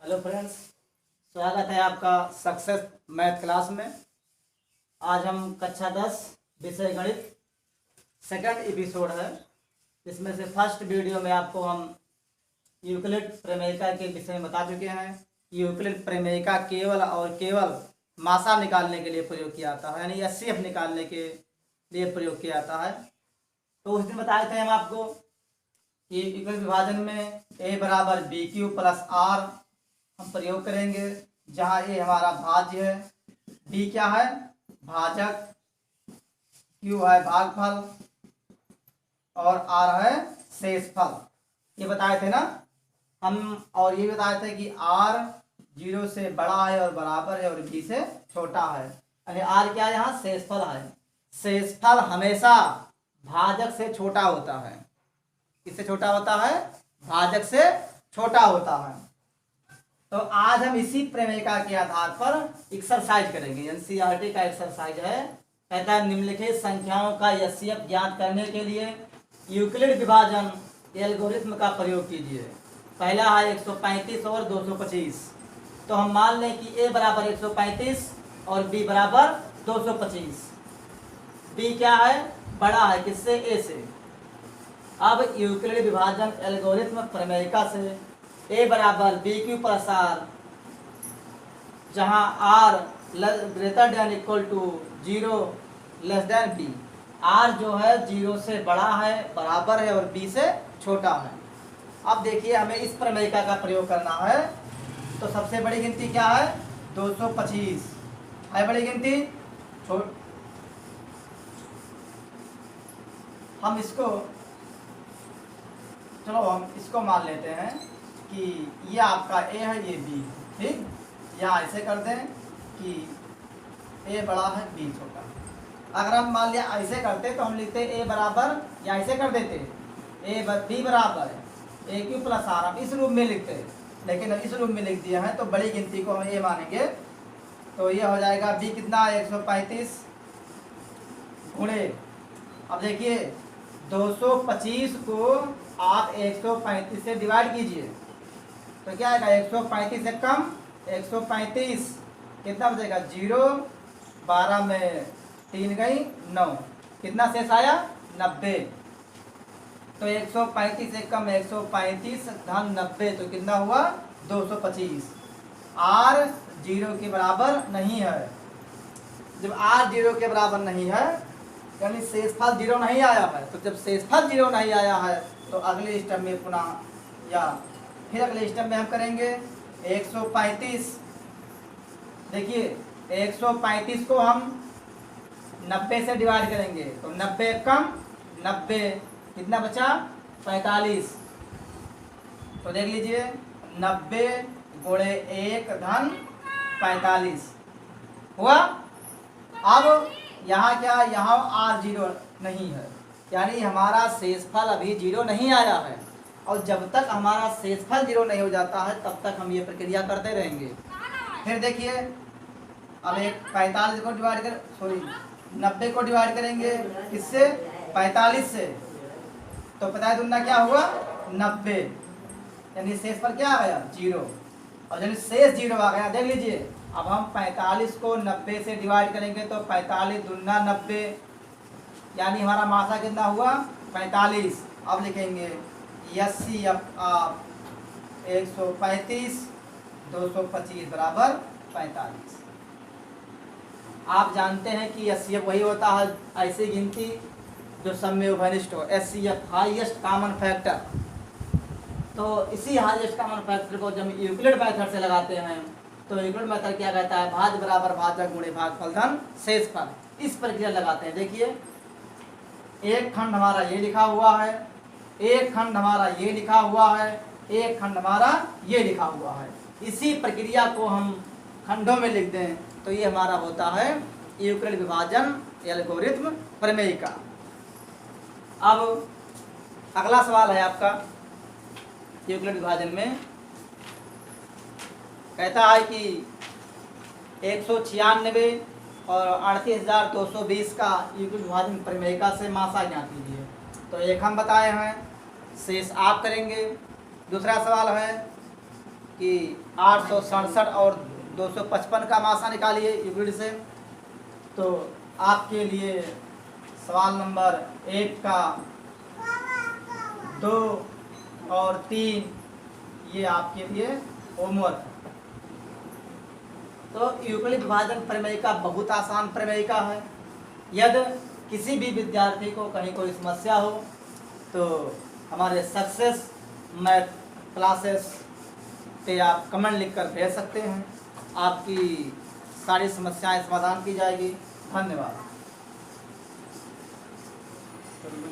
Hello friends, स्वागत है आपका सक्सेस मैथ क्लास में। आज हम कक्षा 10 विषय गणित सेकंड एपिसोड है। इसमें से फर्स्ट वीडियो में आपको हम यूक्लिड प्रमेयिका के विषय में बता चुके हैं। यूक्लिड प्रमेयिका केवल और केवल मासा निकालने के लिए प्रयोग किया जाता है, यानी एचसीएफ निकालने के लिए प्रयोग किया जाता है। तो उस दिन बताए थे हम आपको कि यूक्लिड विभाजन में a बराबर बी क्यू प्लस आर हम प्रयोग करेंगे, जहाँ ए हमारा भाज्य है, बी क्या है भाजक, क्यू है भागफल और आर है शेषफल। ये बताए थे ना हम। और ये बताए थे कि आर 0 से बड़ा है और बराबर है और बी से छोटा है, यानी आर क्या है यहाँ शेषफल है। शेषफल हमेशा भाजक से छोटा होता है। किससे छोटा होता है? भाजक से छोटा होता है। तो आज हम इसी प्रमेयिका के आधार पर एक्सरसाइज करेंगे। एनसीईआरटी का एक्सरसाइज है, कहता है निम्नलिखित संख्याओं का एचसीएफ ज्ञात करने के लिए यूक्लिड विभाजन एल्गोरिथ्म का प्रयोग कीजिए। पहला है 135 और 225। तो हम मान लें कि a बराबर 135 और b बराबर 225। b क्या है? बड़ा है किससे? a से। अब यूक्लिड विभाजन एल्गोरिथ्म प्रमेयिका से a बराबर बी क्यू प्लस आर, जहाँ r greater than equal to 0 less than b। r जो है 0 से बड़ा है, बराबर है और b से छोटा है। अब देखिए हमें इस प्रमेयिका का प्रयोग करना है। तो सबसे बड़ी गिनती क्या है? 225 है बड़ी गिनती। हम इसको मान लेते हैं कि ये आपका a है, ये b, ठीक। यहाँ ऐसे कर दें कि a बड़ा है b छोटा। अगर हम मान लिया ऐसे करते तो हम लिखते a बराबर, या ऐसे कर देते b बराबर a क्यू प्लस आर। हम इस रूप में लिखते, लेकिन इस रूप में लिख दिया है तो बड़ी गिनती को हम a मानेंगे। तो ये हो जाएगा b कितना है 135 गुणे, अब देखिए 225 को आप 135 से डिवाइड कीजिए तो क्या आएगा? 135 से कम 135 कितना बचेगा? 0, 12 में 3 गई 9, कितना शेष आया? 90। तो 135 से कम 135 धन 90 तो कितना हुआ? 225। आर 0 के बराबर नहीं है। जब आर 0 के बराबर नहीं है यानी शेषफल 0 नहीं आया है। तो जब शेषफल 0 नहीं आया है तो अगले स्टेप में पुनः या फिर अगले स्टेप में हम करेंगे 135। देखिए 135 को हम 90 से डिवाइड करेंगे तो 90 कम 90 कितना बचा? 45। तो देख लीजिए 90 गुणे 1 धन 45 हुआ। अब यहाँ क्या? यहाँ आर 0 नहीं है, यानी हमारा शेषफल अभी 0 नहीं आया है। और जब तक हमारा शेषफल 0 नहीं हो जाता है तब तक हम ये प्रक्रिया करते रहेंगे। फिर देखिए अब एक 45 को डिवाइड कर 90 को डिवाइड करेंगे किससे? 45 से। तो पता है दुना क्या हुआ? 90, यानी शेषफल क्या आ गया? 0। और यानी शेष 0 आ गया। देख लीजिए अब हम 45 को 90 से डिवाइड करेंगे तो 45 दूना 90, यानी हमारा मासा कितना हुआ? 45। अब लिखेंगे एचसीएफ आप 135 225 बराबर 45। आप जानते हैं कि एचसीएफ वही होता है ऐसी गिनती जो सब में उभयनिष्ठ हो। HCF highest common factor. तो इसी हाईएस्ट कॉमन फैक्टर को जब यूक्लिड मेथड से लगाते हैं तो यूक्लिड मेथड क्या कहता है? भाज्य बराबर भाजक गुणे भागफल धन शेषफल। इस प्रक्रिया लगाते हैं। देखिए एक खंड हमारा ये लिखा हुआ है, एक खंड हमारा ये लिखा हुआ है, एक खंड हमारा ये लिखा हुआ है। इसी प्रक्रिया को हम खंडों में लिख दें तो ये हमारा होता है यूक्लिड विभाजन एल्गोरिथ्म प्रमेयिका। अब अगला सवाल है आपका यूक्लिड विभाजन में, कहता है कि 196 और 38,220 का यूक्लिड विभाजन प्रमेयिका से मासा ज्ञात कीजिए। तो एक हम बताए हैं, शेष आप करेंगे। दूसरा सवाल है कि 867 और 255 का मासा निकालिए यूक्लिड से। तो आपके लिए सवाल नंबर 1 का 2 और 3 ये आपके लिए होमवर्क है। तो यूक्लिड विभाजन प्रमेयिका बहुत आसान प्रमेयिका है। यदि किसी भी विद्यार्थी को कहीं कोई समस्या हो तो हमारे सक्सेस मैथ क्लासेस पे आप कमेंट लिखकर भेज सकते हैं, आपकी सारी समस्याएं समाधान की जाएगी। धन्यवाद।